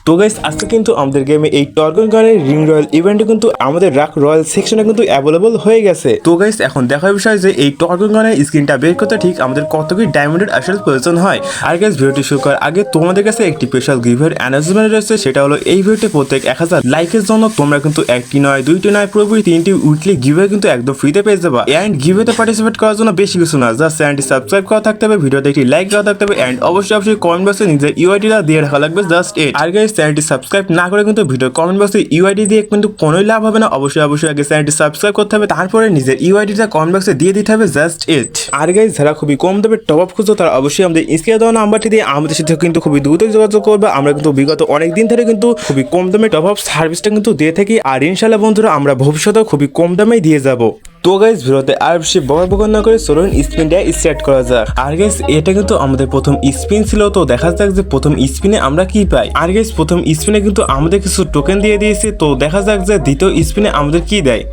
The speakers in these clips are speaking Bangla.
তো গাইস আজকে কিন্তু আমাদের গেমে এই টর্গন গানের রিং রয়্যাল ইভেন্টে কিন্তু আমাদের রাক রয়্যাল সেকশনে কিন্তু অ্যাভেলেবল হয়ে গেছে। তো গাইস এখন দেখার বিষয় যে এই টর্গন গানের স্ক্রিনটা বের করতে ঠিক আমাদের কত কি ডায়মন্ডের আসলে প্রয়োজন হয়। আর গাইস ভিডিওটি শুরু করার আগে তোমাদের কাছে একটি স্পেশাল গিভের অ্যানাউন্সমেন্ট রয়েছে, সেটা হলো এই ভিডিওতে প্রত্যেক 1000 লাইকের জন্য তোমরা কিন্তু একটি নয় দুইটি নয় পুরোপুরি 3টি উইকলি গিভে কিন্তু একদম ফ্রিতে পেয়ে যাবা। এন্ড গিভেতে পার্টিসিপেট করার জন্য বেশি কিছু না, জাস্ট চ্যানেলটি সাবস্ক্রাইব করা থাকতে হবে, ভিডিওতে একটি লাইক করা থাকতে হবে এন্ড অবশ্যই কমেন্ট বক্সে নিজের ইউআইডিটা দিয়ে রাখা লাগবে, জাস্ট ইট। আর গাইস চ্যানেলটি সাবস্ক্রাইব না করে কিন্তু ভিডিও কমেন্ট বক্সে ইউআইডি দিয়ে কিন্তু কোনোই লাভ হবে না। অবশ্যই আগে চ্যানেলটি সাবস্ক্রাইব করতে হবে, তারপরে নিজের ইউআইডিটা কমেন্ট বক্সে দিয়ে দিতে হবে, জাস্ট ইট। আর গাইস যারা খুবই কম দামে টপ আপ খুঁজছো তারা অবশ্যই আমাদের স্ক্রিনে দেওয়া নাম্বারটি দিয়ে আমাদের সাথে কিন্তু খুবই দ্রুত যোগাযোগ করবে। আমরা কিন্তু বিগত অনেক দিন ধরে কিন্তু খুবই কম দামে টপ আপ সার্ভিসটা কিন্তু দিয়ে থাকি, আর ইনশাআল্লাহ বন্ধুরা আমরা ভবিষ্যতেও খুবই কম দামেই দিয়ে যাব। তো গাইস ভিডিওতে আর বেশি বকর না করে চলুন স্পিনটা স্টার্ট করা যাক। আর গাইস এটা কিন্তু আমাদের প্রথম স্পিন ছিল, তো দেখা যাক যে প্রথম স্পিনে আমরা কি পাই। আর গাইস প্রথম স্পিনে কিন্তু আমাদের কিছু টোকেন দিয়ে দিয়েছে, তো দেখা যাক যে দ্বিতীয় স্পিনে আমাদের কি দেয়।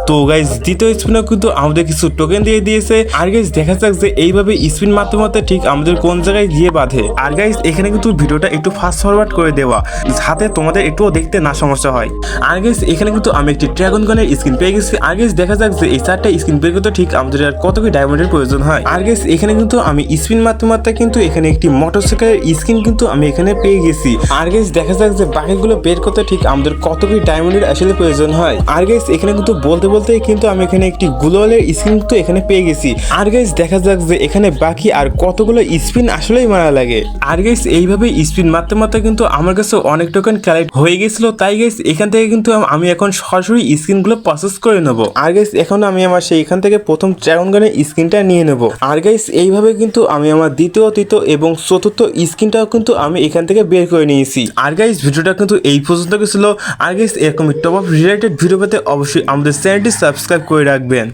তো গাইস দ্বিতীয় স্পিনে কিন্তু আমাদের কিছু টোকেন দিয়ে দিয়েছে। আর গাইস দেখা যাক যে এইভাবে স্পিন মারতে মারতে ঠিক আমাদের কোন জায়গায় গিয়ে বাঁধে। আর গাইস এখানে কিন্তু ভিডিওটা একটু ফাস্ট ফরওয়ার্ড করে দেওয়া যাতে তোমাদের একটুও দেখতে না সমস্যা হয়। আর গাইস এখানে কিন্তু আমি একটি ড্রাগন গানের স্কিন পেয়ে গেছি। আর গাইস দেখা যাক যে এই 4টা স্কিন পেয়ে করতে ঠিক আমাদের আর কত কি ডায়মন্ডের প্রয়োজন হয়। আর গাইস এখানে কিন্তু আমি স্পিন মারতে মারতে কিন্তু এখানে একটি মোটরসাইকেলের স্কিন কিন্তু আমি এখানে পেয়ে গেছি। আর গাইস দেখা যাক যে বাকিগুলো বের করতে ঠিক আমাদের কত কি ডায়মন্ডের আসলে প্রয়োজন হয়। আর গাইস এখানে কিন্তু বলতে কিন্তু আমি এখানে একটি গ্লোয়ালের স্পিন তো এখানে পেয়ে গেছি। আর গাইস দেখা যাক যে এখানে বাকি আর কতগুলো স্পিন আসলেই মারা লাগে। আর গাইস এইভাবে স্পিন মারতে মারতে কিন্তু আমার কাছে অনেক টোকেন কালেক্ট হয়ে গেছিল, তাই গাইস এখান থেকে কিন্তু আমি এখন সরাসরি স্কিনগুলো প্রসেস করে নেব। আর গাইস এখন আমি আমার সেইখান থেকে প্রথম ড্রাগন গানের স্কিনটা নিয়ে নেব। আর গাইস এইভাবে কিন্তু আমি আমার দ্বিতীয় তৃতীয় এবং চতুর্থ স্কিনটাও কিন্তু আমি এখান থেকে বের করে নিয়েছি। আর গাইস ভিডিওটা কিন্তু এই পর্যন্ত ছিল। আর গাইস এরকম টপ আপ রিলেটেড ভিডিও পেতে অবশ্যই আমাদের চ্যানেলটি সাবস্ক্রাইব করে রাখবেন।